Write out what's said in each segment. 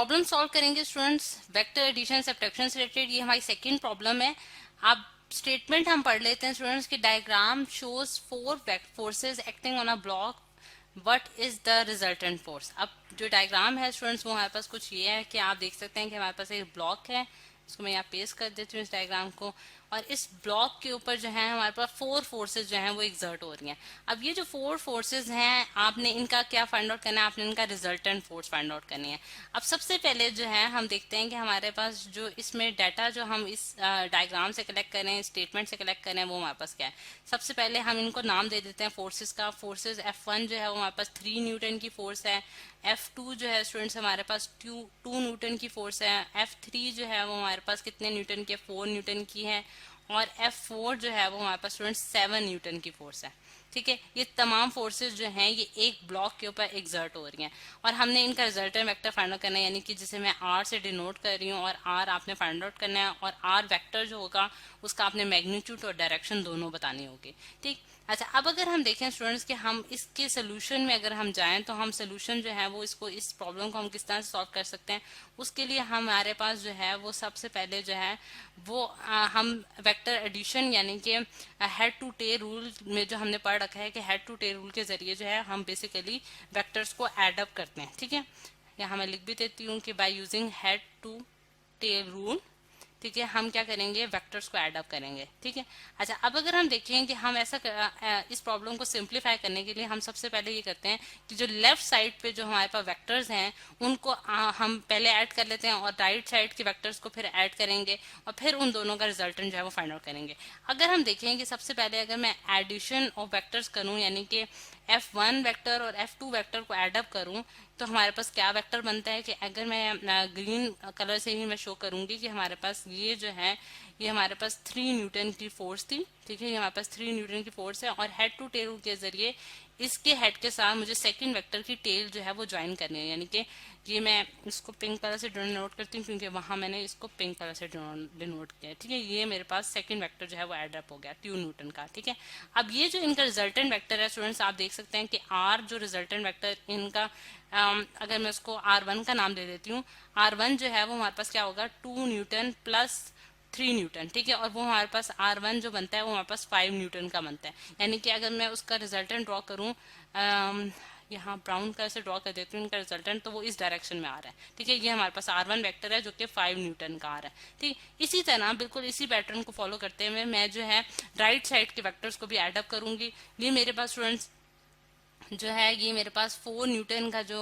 Problem solve करेंगे students vector addition subtraction से related. ये हमारी सेकंड प्रॉब्लम है। अब स्टेटमेंट हम पढ़ लेते हैं स्टूडेंट्स की। Diagram shows four forces acting on a block, what is the resultant force. अब जो डायग्राम है स्टूडेंट्स वो हमारे पास कुछ ये है कि आप देख सकते हैं कि हमारे पास एक ब्लॉक है। इसको मैं यहाँ पेस्ट कर देती हूँ इस डायग्राम को, और इस ब्लॉक के ऊपर जो है हमारे पास फोर फोर्सेस जो हैं वो एग्जर्ट हो रही हैं। अब ये जो फोर फोर्सेस हैं आपने इनका क्या फाइंड आउट करना है, आपने इनका रिजल्टेंट फोर्स फाइंड आउट करनी है। अब सबसे पहले जो है हम देखते हैं कि हमारे पास जो इसमें डाटा जो हम इस डायग्राम से कलेक्ट करें, स्टेटमेंट से कलेक्ट करें, वो हमारे पास क्या है। सबसे पहले हम इनको नाम दे देते हैं फोर्सेस का। फोर्सेस F1 जो है वो हमारे पास 3 न्यूटन की फोर्स है। F2 जो है स्टूडेंट्स हमारे पास 2 न्यूटन की फोर्स है। F3 जो है वो हमारे पास कितने न्यूटन की है, 4 न्यूटन की है। और F4 जो है वो हमारे पास स्टूडेंट्स 7 न्यूटन की फोर्स है। ठीक है, ये तमाम फोर्सेस जो हैं ये एक ब्लॉक के ऊपर एग्जर्ट हो रही हैं, और हमने इनका रिजल्टेंट वेक्टर फाइंड आउट करना है, यानी कि जिसे मैं R से डिनोट कर रही हूँ, और R आपने फाइंड आउट करना है, और R वेक्टर जो होगा उसका आपने मैग्नीट्यूड और डायरेक्शन दोनों बतानी होगी। ठीक, अच्छा अब अगर हम देखें स्टूडेंट्स कि हम इसके सोल्यूशन में अगर हम जाएं तो हम सोल्यूशन जो है वो इसको, इस प्रॉब्लम को हम किस तरह से सॉल्व कर सकते हैं। उसके लिए हमारे पास जो है वो सबसे पहले जो है वो हम वेक्टर एडिशन यानी कि हेड टू टेल रूल में जो हमने पढ़ रखा है कि हेड टू टेल रूल के जरिए जो है हम बेसिकली वेक्टर्स को एड अप करते हैं। ठीक है, यहाँ मैं लिख भी देती हूँ कि by using head to tail rule, ठीक है, हम क्या करेंगे, वेक्टर्स को ऐड अप करेंगे। ठीक है, अच्छा अब अगर हम देखें कि हम ऐसा इस प्रॉब्लम को सिंप्लीफाई करने के लिए हम सबसे पहले ये करते हैं कि जो लेफ्ट साइड पे जो हमारे पास वेक्टर्स हैं उनको हम पहले ऐड कर लेते हैं, और राइट साइड के वेक्टर्स को फिर ऐड करेंगे, और फिर उन दोनों का रिजल्टेंट जो है वो फाइंड आउट करेंगे। अगर हम देखें कि सबसे पहले अगर मैं एडिशन ऑफ वेक्टर्स करूं, यानी कि F1 वेक्टर और F2 वेक्टर को ऐड अप करूं, तो हमारे पास क्या वेक्टर बनता है कि अगर मैं ग्रीन कलर से ही मैं शो करूंगी कि हमारे पास ये जो है ये हमारे पास 3 न्यूटन की फोर्स थी। ठीक है, ये हमारे पास 3 न्यूटन की फोर्स है, और हेड टू टेल के जरिए इसके हेड के साथ मुझे सेकंड वेक्टर की टेल जो है वो ज्वाइन करनी है, यानी कि ये मैं इसको पिंक कलर से डिनोट करती हूँ क्योंकि वहां मैंने इसको पिंक कलर से डिनोट किया है। ठीक है, ये मेरे पास सेकंड वेक्टर जो है वो एड अप हो गया 2 न्यूटन का। ठीक है, अब ये जो इनका रिजल्टेंट वेक्टर है स्टूडेंट्स, आप देख सकते हैं कि R जो रिजल्टेंट वेक्टर इनका अगर मैं उसको R1 का नाम दे देती हूँ, R1 जो है वो हमारे पास क्या होगा, 2 न्यूटन प्लस 3 न्यूटन। ठीक है, और वो हमारे पास R1 जो बनता है वो हमारे पास 5 न्यूटन का बनता है। यानी कि अगर मैं उसका रिजल्टेंट ड्रॉ करूँ, यहाँ ब्राउन कलर से ड्रॉ कर देती हूँ इनका रिजल्टेंट, तो वो इस डायरेक्शन में आ रहा है। ठीक है, ये हमारे पास R1 वेक्टर है जो कि 5 न्यूटन का आ रहा है। ठीक, इसी तरह बिल्कुल इसी पैटर्न को फॉलो करते हुए मैं जो है राइट साइड के वेक्टर्स को भी एड अप करूंगी। ये मेरे पास स्टूडेंट्स जो है ये मेरे पास 4 न्यूटन का जो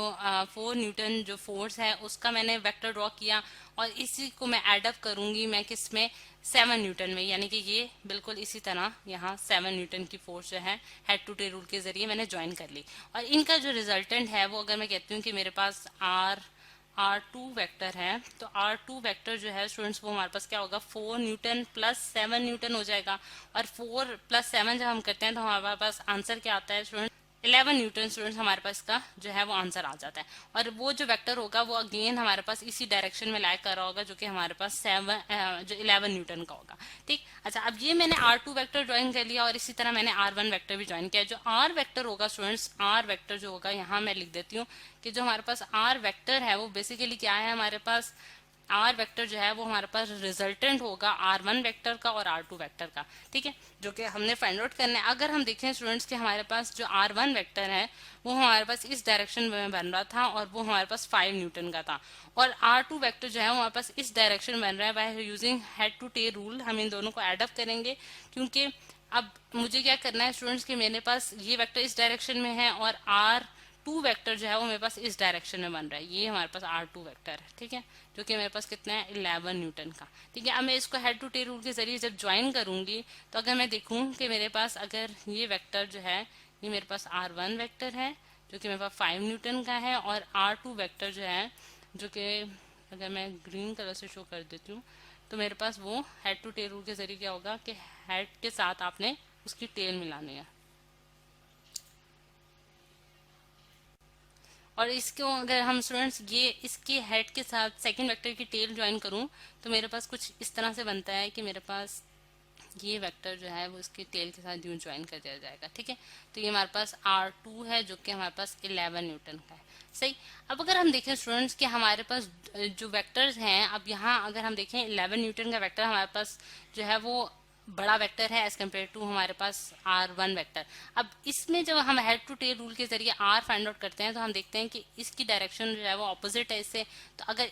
4 न्यूटन जो फोर्स है उसका मैंने वेक्टर ड्रॉ किया, और इसी को मैं ऐड अप करूंगी मैं किस में, 7 न्यूटन में, यानी कि ये बिल्कुल इसी तरह यहाँ 7 न्यूटन की फोर्स जो है हेड टू टेल रूल के जरिए मैंने ज्वाइन कर ली। और इनका जो रिजल्टेंट है वो अगर मैं कहती हूँ कि मेरे पास R2 वेक्टर है, तो R2 वेक्टर जो है स्टूडेंट्स वो हमारे पास क्या होगा, 4 न्यूटन प्लस 7 न्यूटन हो जाएगा। और 4 प्लस 7 जब हम करते हैं तो हमारे पास आंसर क्या आता है स्टूडेंट, 11 न्यूटन स्टूडेंट्स हमारे पास का जो है वो आंसर आ जाता है। और वो जो वेक्टर होगा वो अगेन हमारे पास इसी डायरेक्शन में लाइक कर रहा होगा जो कि हमारे पास 7 जो 11 न्यूटन का होगा। ठीक, अच्छा अब ये मैंने R2 वेक्टर ज्वाइन कर लिया, और इसी तरह मैंने R1 वेक्टर भी ज्वाइन किया। जो R वेक्टर होगा स्टूडेंट्स, R वेक्टर जो होगा यहाँ मैं लिख देती हूँ कि जो हमारे पास R वेक्टर है वो बेसिकली क्या है, हमारे पास R वेक्टर जो है वो हमारे पास रिजल्टेंट होगा R1 वेक्टर का और R2 वेक्टर का। ठीक है, जो कि हमने फाइंड आउट करना है। अगर हम देखें स्टूडेंट्स कि हमारे पास जो R1 वेक्टर है वो हमारे पास इस डायरेक्शन में बन रहा था, और वो हमारे पास 5 न्यूटन का था, और R2 वेक्टर जो है वो हमारे पास इस डायरेक्शन में बन रहा है। By using head to tail rule हम इन दोनों को एड अप करेंगे, क्योंकि अब मुझे क्या करना है स्टूडेंट्स कि मेरे पास ये वेक्टर इस डायरेक्शन में है, और R2 वेक्टर जो है वो मेरे पास इस डायरेक्शन में बन रहा है। ये हमारे पास R2 वेक्टर है। ठीक है, जो कि मेरे पास कितना है, 11 न्यूटन का। ठीक है, अब मैं इसको हेड टू टेल रूल के जरिए जब ज्वाइन करूंगी तो अगर मैं देखूं कि मेरे पास अगर ये वेक्टर जो है ये मेरे पास R1 वेक्टर है जो कि मेरे पास 5 न्यूटन का है, और R2 वेक्टर जो है जो कि अगर मैं ग्रीन कलर से शो कर देती हूँ तो मेरे पास वो हेड टू टेल रूल के जरिए क्या होगा कि हेड के साथ आपने उसकी टेल मिलानी है। और इसको अगर हम स्टूडेंट्स ये इसके हेड के साथ सेकंड वेक्टर की टेल ज्वाइन करूं तो मेरे पास कुछ इस तरह से बनता है कि मेरे पास ये वेक्टर जो है वो इसकी टेल के साथ यूं ज्वाइन कर दिया जाएगा। ठीक है, तो ये हमारे पास R2 है जो कि हमारे पास 11 न्यूटन का है। सही। अब अगर हम देखें स्टूडेंट्स कि हमारे पास जो वेक्टर्स हैं, अब यहाँ अगर हम देखें 11 न्यूटन का वेक्टर हमारे पास जो है वो बड़ा वेक्टर है एज कम्पेयर टू हमारे पास R1 वेक्टर। अब इसमें जब हम हेड टू टेल रूल के जरिए R फाइंड आउट करते हैं तो हम देखते हैं कि इसकी डायरेक्शन जो है वो ऑपोजिट है इससे। तो अगर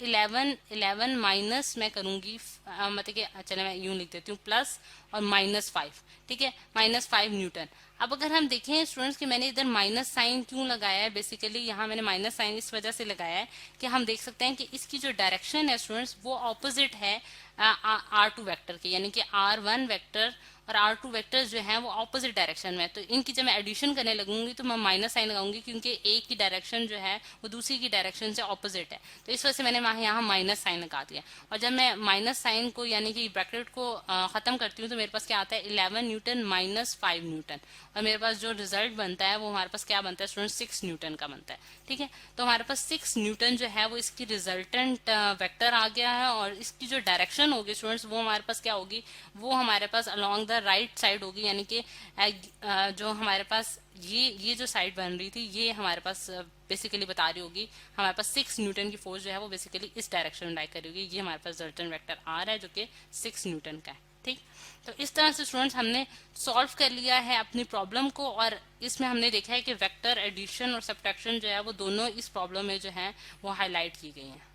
11 माइनस मैं करूंगी मतलब कि चले मैं यूं लिख देती हूँ प्लस और -5, ठीक है, -5 न्यूटन। अब अगर हम देखें स्टूडेंट्स कि मैंने इधर माइनस साइन क्यों लगाया है, बेसिकली यहाँ मैंने माइनस साइन इस वजह से लगाया है कि हम देख सकते हैं कि इसकी जो डायरेक्शन है स्टूडेंट्स वो ऑपोजिट है R2 वेक्टर के, यानी कि R1 वेक्टर और R2 वेक्टर्स जो हैं वो ऑपोजिट डायरेक्शन में। तो इनकी जब मैं एडिशन करने लगूंगी तो मैं माइनस साइन लगाऊंगी क्योंकि एक की डायरेक्शन जो है वो दूसरी की डायरेक्शन से ऑपोजिट है, तो इस वजह से मैंने यहाँ माइनस साइन लगा दिया। और जब मैं माइनस साइन को यानी कि ब्रैकेट को खत्म करती हूँ तो मेरे पास क्या आता है 11 न्यूटन -5 न्यूटन, और मेरे पास जो रिजल्ट बनता है वो हमारे पास क्या बनता है स्टूडेंट 6 न्यूटन का बनता है, ठीक है। तो हमारे पास 6 न्यूटन जो है वो इसकी रिजल्टेंट वेक्टर आ गया है, और इसकी जो डायरेक्शन होगी स्टूडेंट्स वो हमारे पास क्या होगी, वो हमारे पास अलोंग द राइट साइड होगी, यानी कि जो हमारे पास ये जो साइड बन रही थी ये हमारे पास बेसिकली बता रही होगी हमारे पास 6 न्यूटन की फोर्स जो है वो बेसिकली इस डायरेक्शन में लाई करी होगी। ये हमारे पास रिजल्टेंट वेक्टर आ रहा है जो कि 6 न्यूटन का है, ठीक। तो इस तरह से स्टूडेंट्स हमने सॉल्व कर लिया है अपनी प्रॉब्लम को, और इसमें हमने देखा है कि वेक्टर एडिशन और सब्ट्रैक्शन जो है वो दोनों इस प्रॉब्लम में जो है वो हाईलाइट की गई हैं।